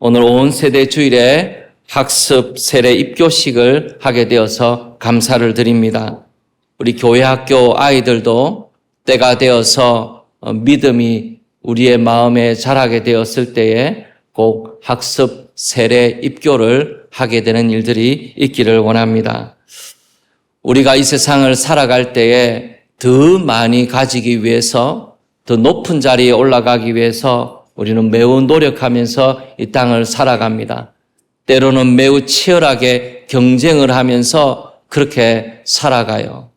오늘 온 세대 주일에 학습 세례 입교식을 하게 되어서 감사를 드립니다. 우리 교회 학교 아이들도 때가 되어서 믿음이 우리의 마음에 자라게 되었을 때에 꼭 학습 세례 입교를 하게 되는 일들이 있기를 원합니다. 우리가 이 세상을 살아갈 때에 더 많이 가지기 위해서, 더 높은 자리에 올라가기 위해서 우리는 매우 노력하면서 이 땅을 살아갑니다. 때로는 매우 치열하게 경쟁을 하면서 그렇게 살아가요.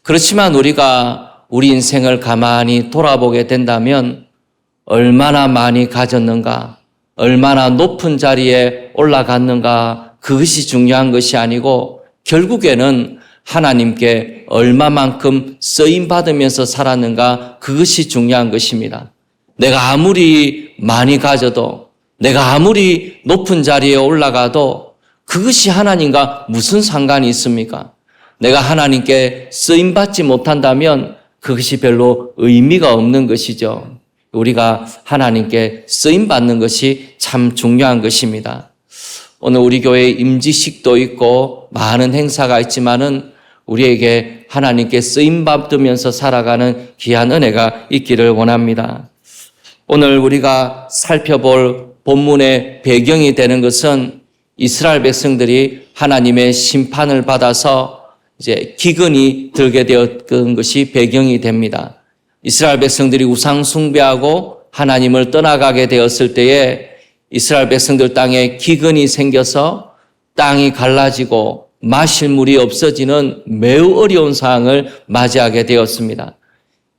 그렇지만 우리가 우리 인생을 가만히 돌아보게 된다면 얼마나 많이 가졌는가, 얼마나 높은 자리에 올라갔는가, 그것이 중요한 것이 아니고 결국에는 하나님께 얼마만큼 쓰임받으면서 살았는가, 그것이 중요한 것입니다. 내가 아무리 많이 가져도, 내가 아무리 높은 자리에 올라가도 그것이 하나님과 무슨 상관이 있습니까? 내가 하나님께 쓰임받지 못한다면 그것이 별로 의미가 없는 것이죠. 우리가 하나님께 쓰임받는 것이 참 중요한 것입니다. 오늘 우리 교회에 임지식도 있고 많은 행사가 있지만은 우리에게 하나님께 쓰임받으면서 살아가는 귀한 은혜가 있기를 원합니다. 오늘 우리가 살펴볼 본문의 배경이 되는 것은 이스라엘 백성들이 하나님의 심판을 받아서 이제 기근이 들게 되었던 것이 배경이 됩니다. 이스라엘 백성들이 우상 숭배하고 하나님을 떠나가게 되었을 때에 이스라엘 백성들 땅에 기근이 생겨서 땅이 갈라지고 마실 물이 없어지는 매우 어려운 상황을 맞이하게 되었습니다.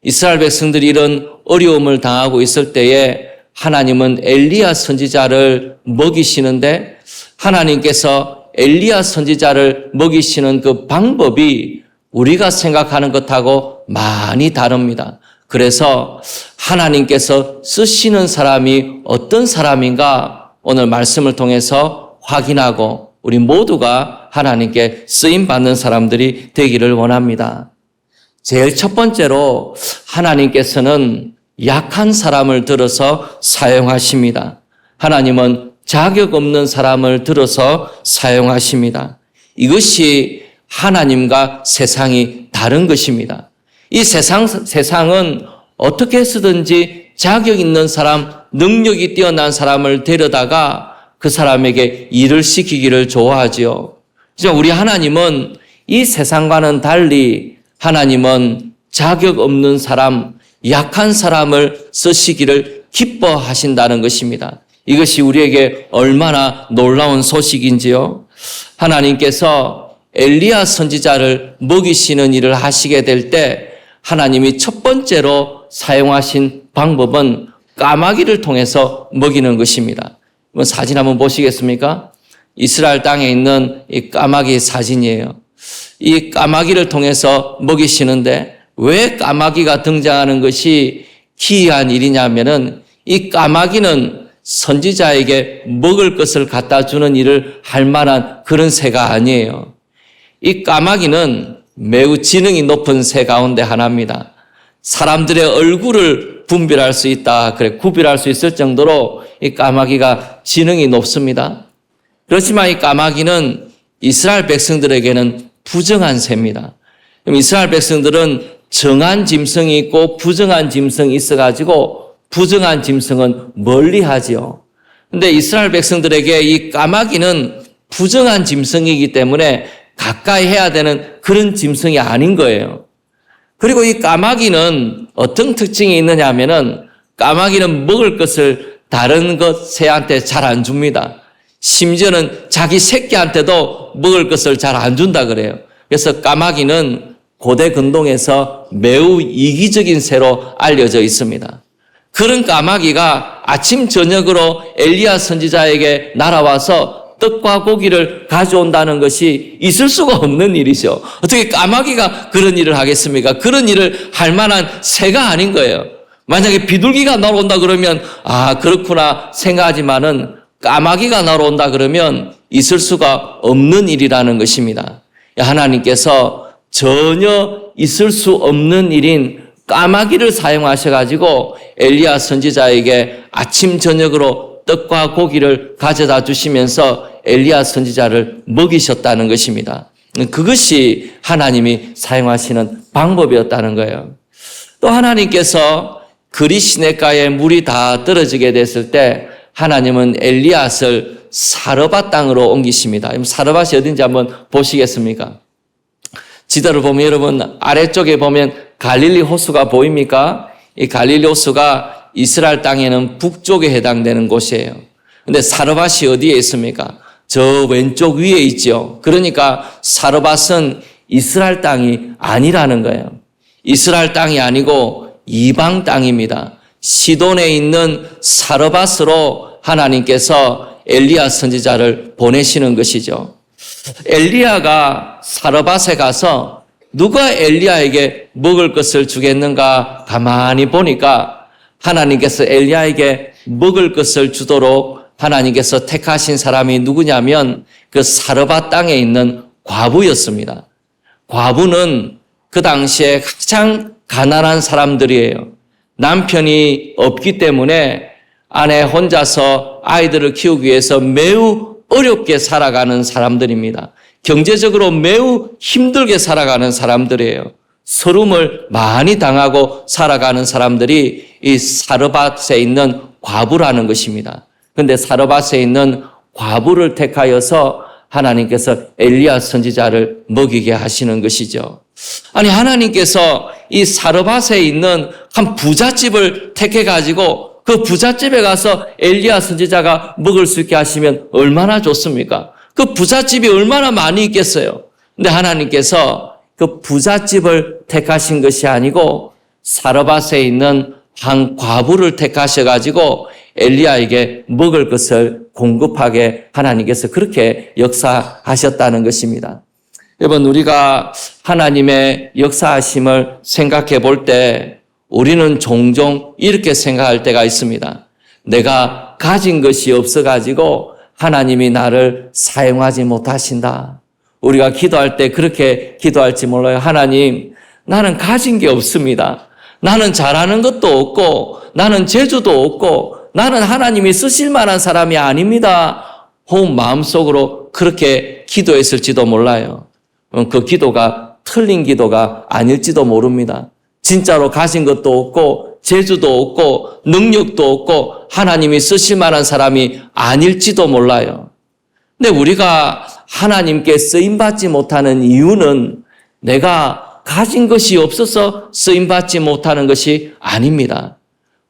이스라엘 백성들이 이런 어려움을 당하고 있을 때에 하나님은 엘리야 선지자를 먹이시는데 하나님께서 엘리야 선지자를 먹이시는 그 방법이 우리가 생각하는 것하고 많이 다릅니다. 그래서 하나님께서 쓰시는 사람이 어떤 사람인가 오늘 말씀을 통해서 확인하고 우리 모두가 하나님께 쓰임받는 사람들이 되기를 원합니다. 제일 첫 번째로 하나님께서는 약한 사람을 들어서 사용하십니다. 하나님은 자격 없는 사람을 들어서 사용하십니다. 이것이 하나님과 세상이 다른 것입니다. 이 세상은 어떻게 해서든지 자격 있는 사람, 능력이 뛰어난 사람을 데려다가 그 사람에게 일을 시키기를 좋아하지요. 그래서 우리 하나님은 이 세상과는 달리 하나님은 자격 없는 사람, 약한 사람을 쓰시기를 기뻐하신다는 것입니다. 이것이 우리에게 얼마나 놀라운 소식인지요. 하나님께서 엘리야 선지자를 먹이시는 일을 하시게 될 때 하나님이 첫 번째로 사용하신 방법은 까마귀를 통해서 먹이는 것입니다. 사진 한번 보시겠습니까? 이스라엘 땅에 있는 이 까마귀 사진이에요. 이 까마귀를 통해서 먹이시는데 왜 까마귀가 등장하는 것이 기이한 일이냐면은 이 까마귀는 선지자에게 먹을 것을 갖다 주는 일을 할 만한 그런 새가 아니에요. 이 까마귀는 매우 지능이 높은 새 가운데 하나입니다. 사람들의 얼굴을 분별할 수 있다, 구별할 수 있을 정도로 이 까마귀가 지능이 높습니다. 그렇지만 이 까마귀는 이스라엘 백성들에게는 부정한 새입니다. 이스라엘 백성들은 정한 짐승이 있고 부정한 짐승이 있어가지고 부정한 짐승은 멀리 하지요. 근데 이스라엘 백성들에게 이 까마귀는 부정한 짐승이기 때문에 가까이 해야 되는 그런 짐승이 아닌 거예요. 그리고 이 까마귀는 어떤 특징이 있느냐 하면은 까마귀는 먹을 것을 다른 새한테 잘 안 줍니다. 심지어는 자기 새끼한테도 먹을 것을 잘 안 준다 그래요. 그래서 까마귀는 고대 근동에서 매우 이기적인 새로 알려져 있습니다. 그런 까마귀가 아침 저녁으로 엘리야 선지자에게 날아와서 떡과 고기를 가져온다는 것이 있을 수가 없는 일이죠. 어떻게 까마귀가 그런 일을 하겠습니까? 그런 일을 할 만한 새가 아닌 거예요. 만약에 비둘기가 날아온다 그러면 그렇구나 생각하지만은 까마귀가 날아온다 그러면 있을 수가 없는 일이라는 것입니다. 하나님께서 전혀 있을 수 없는 일인 까마귀를 사용하셔가지고 엘리야 선지자에게 아침 저녁으로 떡과 고기를 가져다 주시면서 엘리야 선지자를 먹이셨다는 것입니다. 그것이 하나님이 사용하시는 방법이었다는 거예요. 또 하나님께서 그리 시냇가에 물이 다 떨어지게 됐을 때 하나님은 엘리앗을 사르밧 땅으로 옮기십니다. 사르밧이 어딘지 한번 보시겠습니까? 지도를 보면 여러분 아래쪽에 보면 갈릴리 호수가 보입니까? 이 갈릴리 호수가 이스라엘 땅에는 북쪽에 해당되는 곳이에요. 근데 사르밧이 어디에 있습니까? 저 왼쪽 위에 있죠. 그러니까 사르밧은 이스라엘 땅이 아니라는 거예요. 이스라엘 땅이 아니고 이방 땅입니다. 시돈에 있는 사르밧으로 하나님께서 엘리야 선지자를 보내시는 것이죠. 엘리야가 사르밧에 가서 누가 엘리야에게 먹을 것을 주겠는가 가만히 보니까 하나님께서 엘리야에게 먹을 것을 주도록 하나님께서 택하신 사람이 누구냐면 그 사르밧 땅에 있는 과부였습니다. 과부는 그 당시에 가장 가난한 사람들이에요. 남편이 없기 때문에 아내 혼자서 아이들을 키우기 위해서 매우 어렵게 살아가는 사람들입니다. 경제적으로 매우 힘들게 살아가는 사람들이에요. 서름을 많이 당하고 살아가는 사람들이 이 사르밧에 있는 과부라는 것입니다. 그런데 사르밧에 있는 과부를 택하여서 하나님께서 엘리야 선지자를 먹이게 하시는 것이죠. 아니 하나님께서 이 사르밧에 있는 한 부잣집을 택해가지고 그 부잣집에 가서 엘리야 선지자가 먹을 수 있게 하시면 얼마나 좋습니까? 그 부잣집이 얼마나 많이 있겠어요. 근데 하나님께서 그 부잣집을 택하신 것이 아니고 사르밧에 있는 한 과부를 택하셔가지고 엘리야에게 먹을 것을 공급하게 하나님께서 그렇게 역사하셨다는 것입니다. 여러분 우리가 하나님의 역사하심을 생각해 볼 때 우리는 종종 이렇게 생각할 때가 있습니다. 내가 가진 것이 없어가지고 하나님이 나를 사용하지 못하신다. 우리가 기도할 때 그렇게 기도할지 몰라요. 하나님, 나는 가진 게 없습니다. 나는 잘하는 것도 없고 나는 재주도 없고 나는 하나님이 쓰실 만한 사람이 아닙니다. 혹 마음속으로 그렇게 기도했을지도 몰라요. 그 기도가 틀린 기도가 아닐지도 모릅니다. 진짜로 가진 것도 없고 재주도 없고 능력도 없고 하나님이 쓰실 만한 사람이 아닐지도 몰라요. 근데 우리가 하나님께 쓰임받지 못하는 이유는 내가 가진 것이 없어서 쓰임받지 못하는 것이 아닙니다.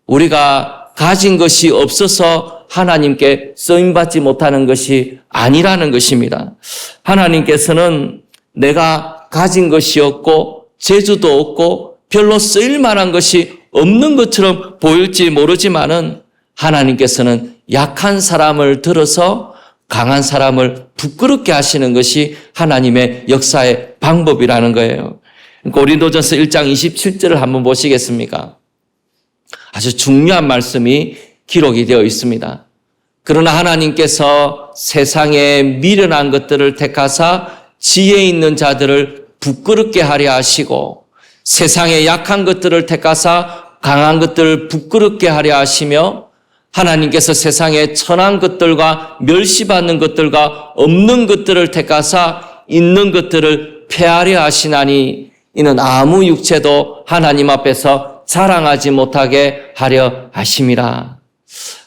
우리가 가진 것이 없어서 하나님께 쓰임받지 못하는 것이 아니라는 것입니다. 하나님께서는 내가 가진 것이 없고 재주도 없고 별로 쓰일 만한 것이 없는 것처럼 보일지 모르지만은 하나님께서는 약한 사람을 들어서 강한 사람을 부끄럽게 하시는 것이 하나님의 역사의 방법이라는 거예요. 고린도전서 1장 27절을 한번 보시겠습니까? 아주 중요한 말씀이 기록이 되어 있습니다. 그러나 하나님께서 세상에 미련한 것들을 택하사 지혜 있는 자들을 부끄럽게 하려 하시고 세상에 약한 것들을 택하사 강한 것들을 부끄럽게 하려 하시며 하나님께서 세상에 천한 것들과 멸시받는 것들과 없는 것들을 택하사 있는 것들을 폐하려 하시나니 이는 아무 육체도 하나님 앞에서 자랑하지 못하게 하려 하심이라.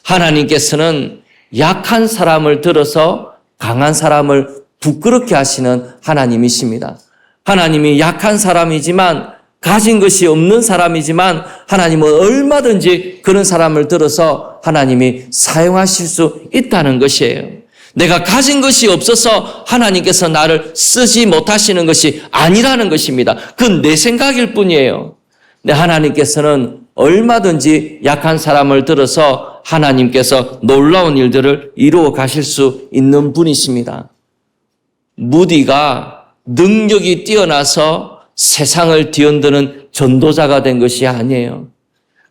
하나님께서는 약한 사람을 들어서 강한 사람을 부끄럽게 하시는 하나님이십니다. 하나님이 약한 사람이지만 가진 것이 없는 사람이지만 하나님은 얼마든지 그런 사람을 들어서 하나님이 사용하실 수 있다는 것이에요. 내가 가진 것이 없어서 하나님께서 나를 쓰지 못하시는 것이 아니라는 것입니다. 그건 내 생각일 뿐이에요. 근데 하나님께서는 얼마든지 약한 사람을 들어서 하나님께서 놀라운 일들을 이루어 가실 수 있는 분이십니다. 무디가 능력이 뛰어나서 세상을 뒤흔드는 전도자가 된 것이 아니에요.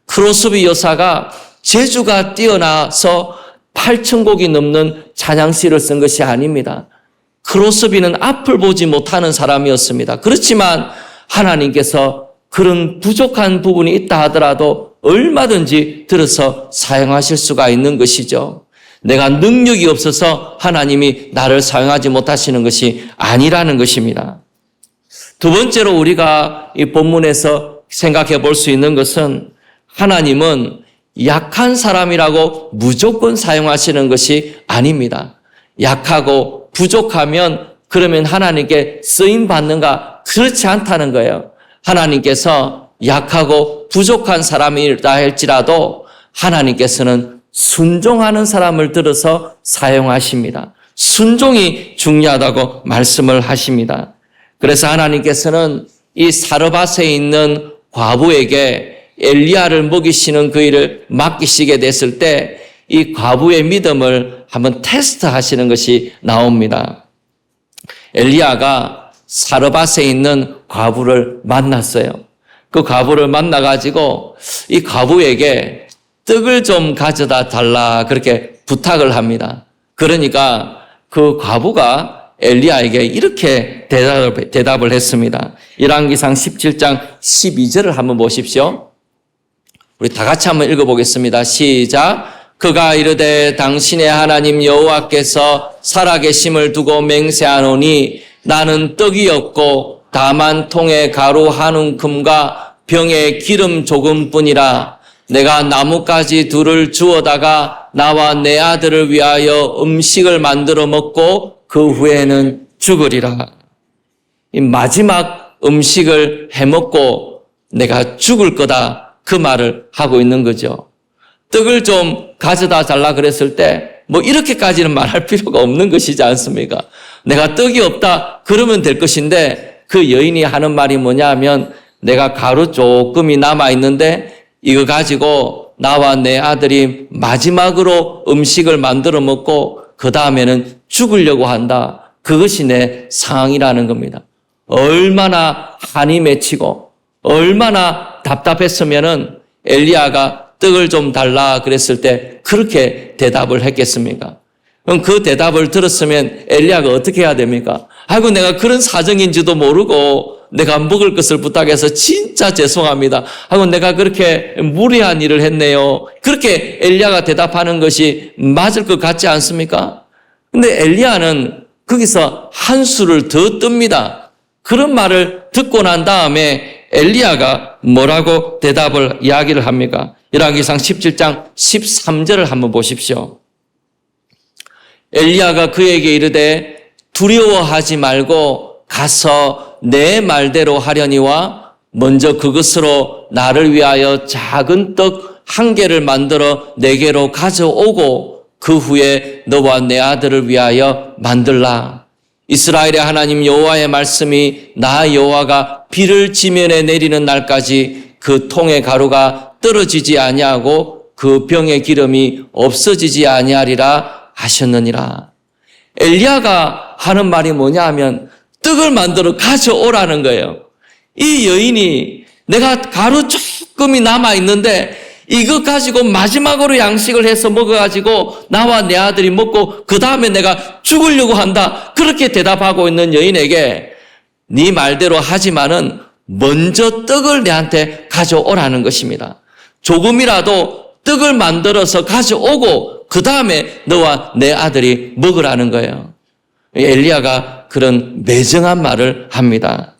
크로스비 여사가 재주가 뛰어나서 8,000곡이 넘는 찬양시를 쓴 것이 아닙니다. 크로스비는 앞을 보지 못하는 사람이었습니다. 그렇지만 하나님께서 그런 부족한 부분이 있다 하더라도 얼마든지 들어서 사용하실 수가 있는 것이죠. 내가 능력이 없어서 하나님이 나를 사용하지 못하시는 것이 아니라는 것입니다. 두 번째로 우리가 이 본문에서 생각해 볼 수 있는 것은 하나님은 약한 사람이라고 무조건 사용하시는 것이 아닙니다. 약하고 부족하면 그러면 하나님께 쓰임 받는가? 그렇지 않다는 거예요. 하나님께서 약하고 부족한 사람이다 할지라도 하나님께서는 순종하는 사람을 들어서 사용하십니다. 순종이 중요하다고 말씀을 하십니다. 그래서 하나님께서는 이 사르밧에 있는 과부에게 엘리야를 먹이시는 그 일을 맡기시게 됐을 때 이 과부의 믿음을 한번 테스트하시는 것이 나옵니다. 엘리야가 사르밧에 있는 과부를 만났어요. 그 과부를 만나가지고 이 과부에게 떡을 좀 가져다 달라 그렇게 부탁을 합니다. 그러니까 그 과부가 엘리야에게 이렇게 대답을 했습니다. 열왕기상 17장 12절을 한번 보십시오. 우리 다 같이 한번 읽어보겠습니다. 시작. 그가 이르되 당신의 하나님 여호와께서 살아계심을 두고 맹세하노니 나는 떡이 없고 다만 통에 가루 한 움큼과 병에 기름 조금뿐이라. 내가 나뭇가지 둘을 주워다가 나와 내 아들을 위하여 음식을 만들어 먹고 그 후에는 죽으리라. 이 마지막 음식을 해먹고 내가 죽을 거다 그 말을 하고 있는 거죠. 떡을 좀 가져다 달라 그랬을 때 뭐 이렇게까지는 말할 필요가 없는 것이지 않습니까? 내가 떡이 없다 그러면 될 것인데 그 여인이 하는 말이 뭐냐 하면 내가 가루 조금이 남아있는데 이거 가지고 나와 내 아들이 마지막으로 음식을 만들어 먹고 그 다음에는 죽으려고 한다. 그것이 내 상황이라는 겁니다. 얼마나 한이 맺히고 얼마나 답답했으면은 엘리야가 떡을 좀 달라 그랬을 때 그렇게 대답을 했겠습니까? 그럼 그 대답을 들었으면 엘리야가 어떻게 해야 됩니까? 아이고 내가 그런 사정인지도 모르고 내가 먹을 것을 부탁해서 진짜 죄송합니다. 하고 내가 그렇게 무리한 일을 했네요. 그렇게 엘리야가 대답하는 것이 맞을 것 같지 않습니까? 근데 엘리야는 거기서 한 수를 더 뜹니다. 그런 말을 듣고 난 다음에 엘리야가 뭐라고 이야기를 합니까? 열왕기상 17장 13절을 한번 보십시오. 엘리야가 그에게 이르되 두려워하지 말고 가서 내 말대로 하려니와 먼저 그것으로 나를 위하여 작은 떡 한 개를 만들어 내게로 가져오고 그 후에 너와 내 아들을 위하여 만들라. 이스라엘의 하나님 여호와의 말씀이 나 여호와가 비를 지면에 내리는 날까지 그 통의 가루가 떨어지지 아니하고 그 병의 기름이 없어지지 아니하리라 하셨느니라. 엘리야가 하는 말이 뭐냐 하면 떡을 만들어 가져오라는 거예요. 이 여인이 내가 가루 조금이 남아있는데 이것 가지고 마지막으로 양식을 해서 먹어가지고 나와 내 아들이 먹고 그 다음에 내가 죽으려고 한다. 그렇게 대답하고 있는 여인에게 네 말대로 하지만은 먼저 떡을 내한테 가져오라는 것입니다. 조금이라도 떡을 만들어서 가져오고 그 다음에 너와 내 아들이 먹으라는 거예요. 엘리야가 그런 매정한 말을 합니다.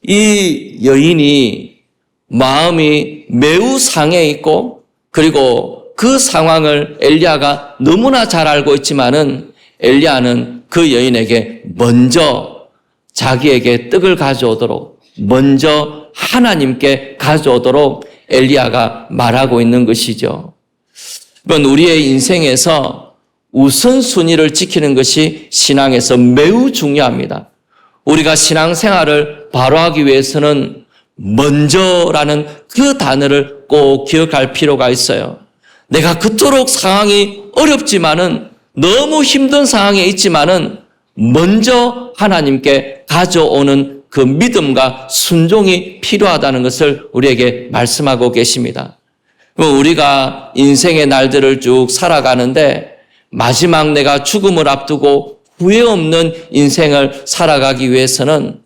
이 여인이 마음이 매우 상해 있고 그리고 그 상황을 엘리야가 너무나 잘 알고 있지만은 엘리야는 그 여인에게 먼저 자기에게 떡을 가져오도록 먼저 하나님께 가져오도록 엘리야가 말하고 있는 것이죠. 이건 우리의 인생에서 우선순위를 지키는 것이 신앙에서 매우 중요합니다. 우리가 신앙생활을 바로 하기 위해서는 먼저라는 그 단어를 꼭 기억할 필요가 있어요. 내가 그토록 상황이 어렵지만은 너무 힘든 상황에 있지만은 먼저 하나님께 가져오는 그 믿음과 순종이 필요하다는 것을 우리에게 말씀하고 계십니다. 우리가 인생의 날들을 쭉 살아가는데 마지막 내가 죽음을 앞두고 후회 없는 인생을 살아가기 위해서는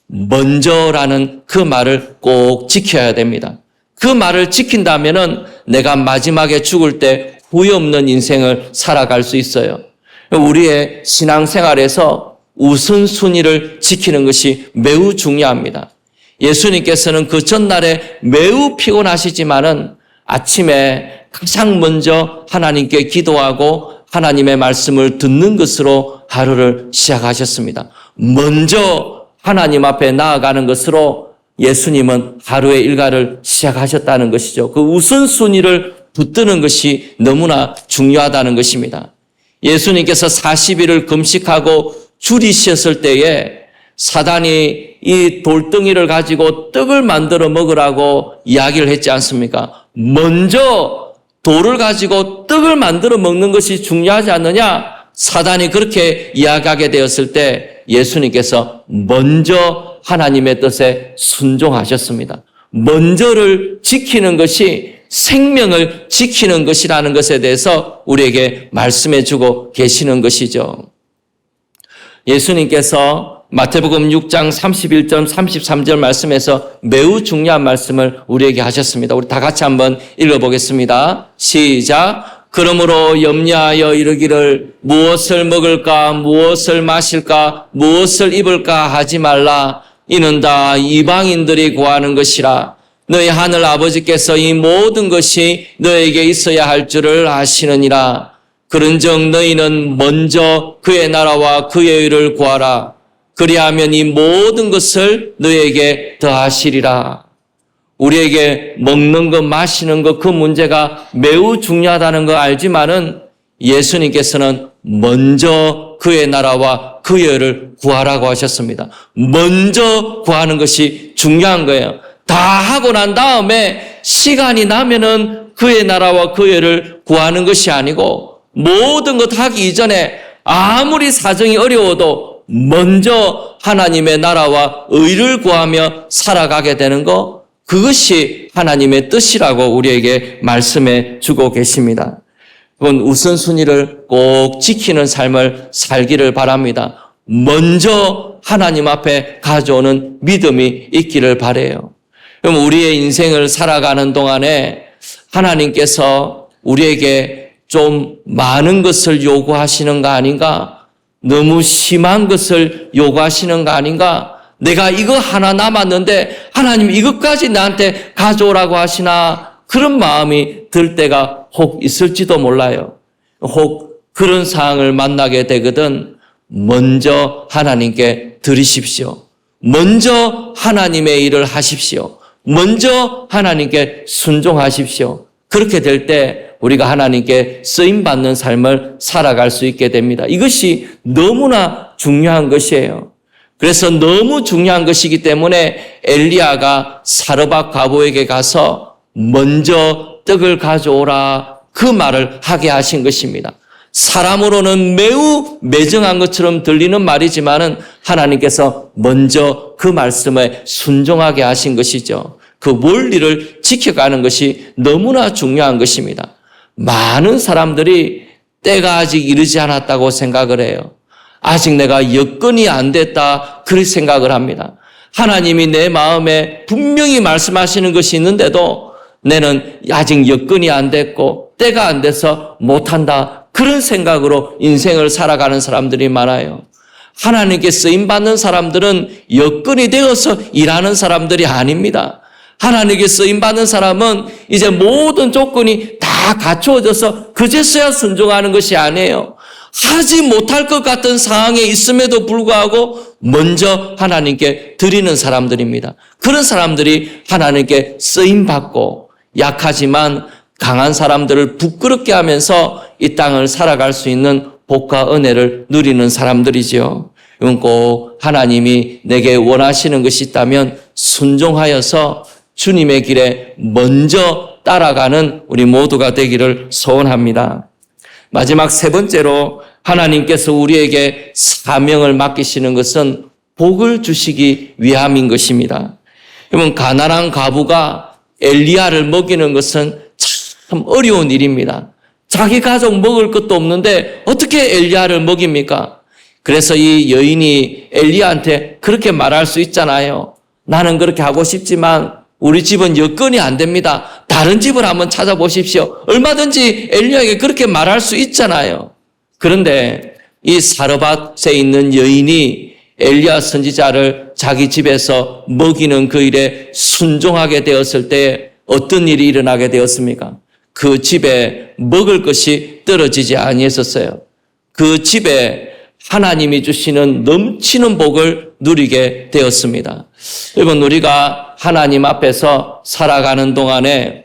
먼저라는 그 말을 꼭 지켜야 됩니다. 그 말을 지킨다면은 내가 마지막에 죽을 때 후회 없는 인생을 살아갈 수 있어요. 우리의 신앙생활에서 우선순위를 지키는 것이 매우 중요합니다. 예수님께서는 그 전날에 매우 피곤하시지만은 아침에 가장 먼저 하나님께 기도하고 하나님의 말씀을 듣는 것으로 하루를 시작하셨습니다. 먼저 하나님 앞에 나아가는 것으로 예수님은 하루의 일과를 시작하셨다는 것이죠. 그 우선순위를 붙드는 것이 너무나 중요하다는 것입니다. 예수님께서 40일을 금식하고 줄이셨을 때에 사단이 이 돌덩이를 가지고 떡을 만들어 먹으라고 이야기를 했지 않습니까? 먼저 돌을 가지고 떡을 만들어 먹는 것이 중요하지 않느냐? 사단이 그렇게 이야기하게 되었을 때 예수님께서 먼저 하나님의 뜻에 순종하셨습니다. 먼저를 지키는 것이 생명을 지키는 것이라는 것에 대해서 우리에게 말씀해 주고 계시는 것이죠. 예수님께서 마태복음 6장 31절 33절 말씀에서 매우 중요한 말씀을 우리에게 하셨습니다. 우리 다 같이 한번 읽어보겠습니다. 시작. 그러므로 염려하여 이르기를 무엇을 먹을까 무엇을 마실까 무엇을 입을까 하지 말라. 이는 다 이방인들이 구하는 것이라. 너희 하늘 아버지께서 이 모든 것이 너에게 있어야 할 줄을 아시느니라. 그런즉 너희는 먼저 그의 나라와 그의 의를 구하라. 그리하면 이 모든 것을 너에게 더하시리라. 우리에게 먹는 것, 마시는 것, 그 문제가 매우 중요하다는 거 알지만은 예수님께서는 먼저 그의 나라와 그의 의를 구하라고 하셨습니다. 먼저 구하는 것이 중요한 거예요. 다 하고 난 다음에 시간이 나면은 그의 나라와 그의 의를 구하는 것이 아니고 모든 것 하기 이전에 아무리 사정이 어려워도 먼저 하나님의 나라와 의를 구하며 살아가게 되는 것, 그것이 하나님의 뜻이라고 우리에게 말씀해 주고 계십니다. 그건 우선순위를 꼭 지키는 삶을 살기를 바랍니다. 먼저 하나님 앞에 가져오는 믿음이 있기를 바라요. 그럼 우리의 인생을 살아가는 동안에 하나님께서 우리에게 좀 많은 것을 요구하시는 거 아닌가? 너무 심한 것을 요구하시는 거 아닌가? 내가 이거 하나 남았는데 하나님 이것까지 나한테 가져오라고 하시나? 그런 마음이 들 때가 혹 있을지도 몰라요. 혹 그런 상황을 만나게 되거든 먼저 하나님께 드리십시오. 먼저 하나님의 일을 하십시오. 먼저 하나님께 순종하십시오. 그렇게 될 때 우리가 하나님께 쓰임받는 삶을 살아갈 수 있게 됩니다. 이것이 너무나 중요한 것이에요. 그래서 너무 중요한 것이기 때문에 엘리야가 사르밧 과부에게 가서 먼저 떡을 가져오라 그 말을 하게 하신 것입니다. 사람으로는 매우 매정한 것처럼 들리는 말이지만은 하나님께서 먼저 그 말씀에 순종하게 하신 것이죠. 그 원리를 지켜가는 것이 너무나 중요한 것입니다. 많은 사람들이 때가 아직 이르지 않았다고 생각을 해요. 아직 내가 여건이 안 됐다 그렇게 생각을 합니다. 하나님이 내 마음에 분명히 말씀하시는 것이 있는데도 나는 아직 여건이 안 됐고 때가 안 돼서 못한다 그런 생각으로 인생을 살아가는 사람들이 많아요. 하나님께 쓰임받는 사람들은 여건이 되어서 일하는 사람들이 아닙니다. 하나님께 쓰임받는 사람은 이제 모든 조건이 다 갖추어져서 그제서야 순종하는 것이 아니에요. 하지 못할 것 같은 상황에 있음에도 불구하고 먼저 하나님께 드리는 사람들입니다. 그런 사람들이 하나님께 쓰임받고 약하지만 강한 사람들을 부끄럽게 하면서 이 땅을 살아갈 수 있는 복과 은혜를 누리는 사람들이지요. 이건 꼭 하나님이 내게 원하시는 것이 있다면 순종하여서 주님의 길에 먼저 따라가는 우리 모두가 되기를 소원합니다. 마지막 세 번째로 하나님께서 우리에게 사명을 맡기시는 것은 복을 주시기 위함인 것입니다. 여러분, 가난한 과부가 엘리야를 먹이는 것은 참 어려운 일입니다. 자기 가족 먹을 것도 없는데 어떻게 엘리야를 먹입니까? 그래서 이 여인이 엘리야한테 그렇게 말할 수 있잖아요. 나는 그렇게 하고 싶지만 우리 집은 여건이 안 됩니다. 다른 집을 한번 찾아보십시오. 얼마든지 엘리야에게 그렇게 말할 수 있잖아요. 그런데 이 사르밧에 있는 여인이 엘리야 선지자를 자기 집에서 먹이는 그 일에 순종하게 되었을 때 어떤 일이 일어나게 되었습니까? 그 집에 먹을 것이 떨어지지 아니했었어요. 그 집에 하나님이 주시는 넘치는 복을 누리게 되었습니다. 여러분, 우리가 하나님 앞에서 살아가는 동안에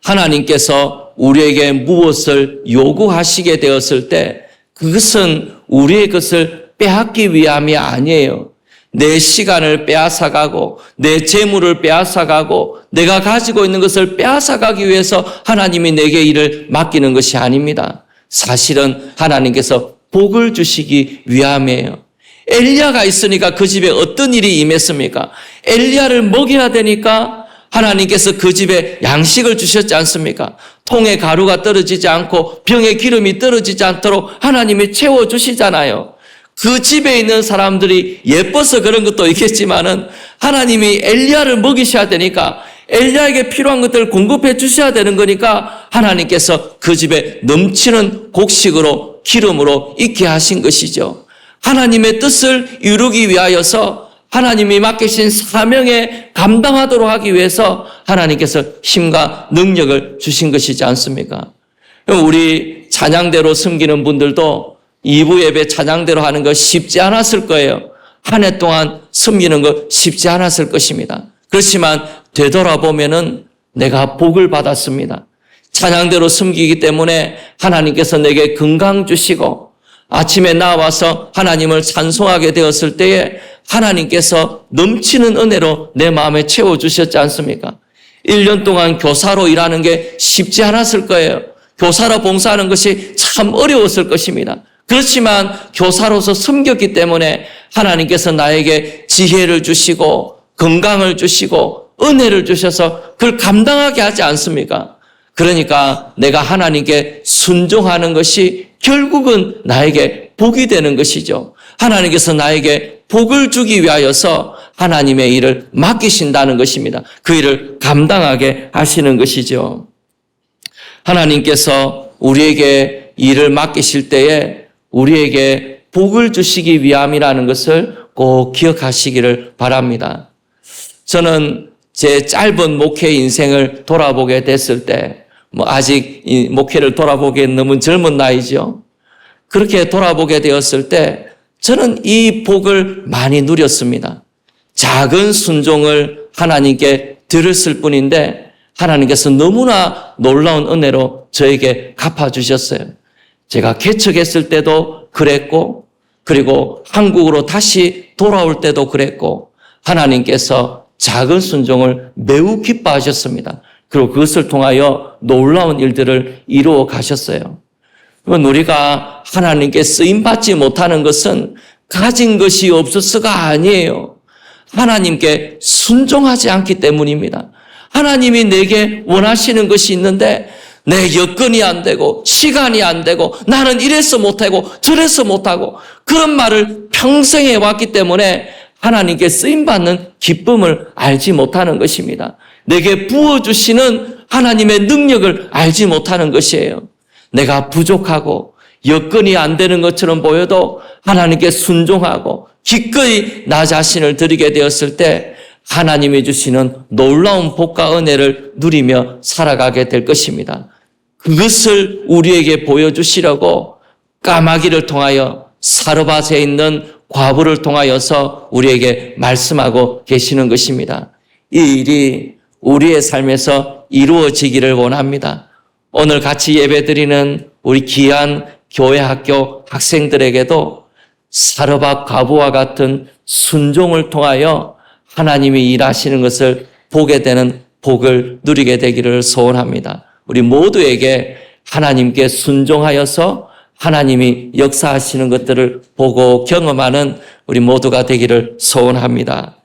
하나님께서 우리에게 무엇을 요구하시게 되었을 때 그것은 우리의 것을 빼앗기 위함이 아니에요. 내 시간을 빼앗아가고 내 재물을 빼앗아가고 내가 가지고 있는 것을 빼앗아가기 위해서 하나님이 내게 일을 맡기는 것이 아닙니다. 사실은 하나님께서 복을 주시기 위함이에요. 엘리야가 있으니까 그 집에 어떤 일이 임했습니까? 엘리야를 먹여야 되니까 하나님께서 그 집에 양식을 주셨지 않습니까? 통에 가루가 떨어지지 않고 병에 기름이 떨어지지 않도록 하나님이 채워주시잖아요. 그 집에 있는 사람들이 예뻐서 그런 것도 있겠지만은 하나님이 엘리야를 먹이셔야 되니까 엘리야에게 필요한 것들을 공급해 주셔야 되는 거니까 하나님께서 그 집에 넘치는 곡식으로 기름으로 있게 하신 것이죠. 하나님의 뜻을 이루기 위하여서 하나님이 맡기신 사명에 감당하도록 하기 위해서 하나님께서 힘과 능력을 주신 것이지 않습니까? 우리 찬양대로 섬기는 분들도 2부 예배 찬양대로 하는 거 쉽지 않았을 거예요. 한 해 동안 섬기는 거 쉽지 않았을 것입니다. 그렇지만 되돌아보면은 내가 복을 받았습니다. 찬양대로 섬기기 때문에 하나님께서 내게 건강 주시고 아침에 나와서 하나님을 찬송하게 되었을 때에 하나님께서 넘치는 은혜로 내 마음에 채워주셨지 않습니까? 1년 동안 교사로 일하는 게 쉽지 않았을 거예요. 교사로 봉사하는 것이 참 어려웠을 것입니다. 그렇지만 교사로서 섬겼기 때문에 하나님께서 나에게 지혜를 주시고 건강을 주시고 은혜를 주셔서 그걸 감당하게 하지 않습니까? 그러니까 내가 하나님께 순종하는 것이 결국은 나에게 복이 되는 것이죠. 하나님께서 나에게 복을 주기 위하여서 하나님의 일을 맡기신다는 것입니다. 그 일을 감당하게 하시는 것이죠. 하나님께서 우리에게 일을 맡기실 때에 우리에게 복을 주시기 위함이라는 것을 꼭 기억하시기를 바랍니다. 저는 제 짧은 목회 인생을 돌아보게 됐을 때, 아직 이 목회를 돌아보기엔 너무 젊은 나이죠. 그렇게 돌아보게 되었을 때 저는 이 복을 많이 누렸습니다. 작은 순종을 하나님께 드렸을 뿐인데 하나님께서 너무나 놀라운 은혜로 저에게 갚아주셨어요. 제가 개척했을 때도 그랬고 그리고 한국으로 다시 돌아올 때도 그랬고 하나님께서 작은 순종을 매우 기뻐하셨습니다. 그리고 그것을 통하여 놀라운 일들을 이루어 가셨어요. 우리가 하나님께 쓰임받지 못하는 것은 가진 것이 없어서가 아니에요. 하나님께 순종하지 않기 때문입니다. 하나님이 내게 원하시는 것이 있는데 내 여건이 안 되고 시간이 안 되고 나는 이래서 못하고 저래서 못하고 그런 말을 평생 해왔기 때문에 하나님께 쓰임받는 기쁨을 알지 못하는 것입니다. 내게 부어주시는 하나님의 능력을 알지 못하는 것이에요. 내가 부족하고 여건이 안 되는 것처럼 보여도 하나님께 순종하고 기꺼이 나 자신을 드리게 되었을 때 하나님이 주시는 놀라운 복과 은혜를 누리며 살아가게 될 것입니다. 그것을 우리에게 보여주시려고 까마귀를 통하여 사르밧에 있는 과부를 통하여서 우리에게 말씀하고 계시는 것입니다. 이 일이 우리의 삶에서 이루어지기를 원합니다. 오늘 같이 예배드리는 우리 귀한 교회 학교 학생들에게도 사르밧 과부와 같은 순종을 통하여 하나님이 일하시는 것을 보게 되는 복을 누리게 되기를 소원합니다. 우리 모두에게 하나님께 순종하여서 하나님이 역사하시는 것들을 보고 경험하는 우리 모두가 되기를 소원합니다.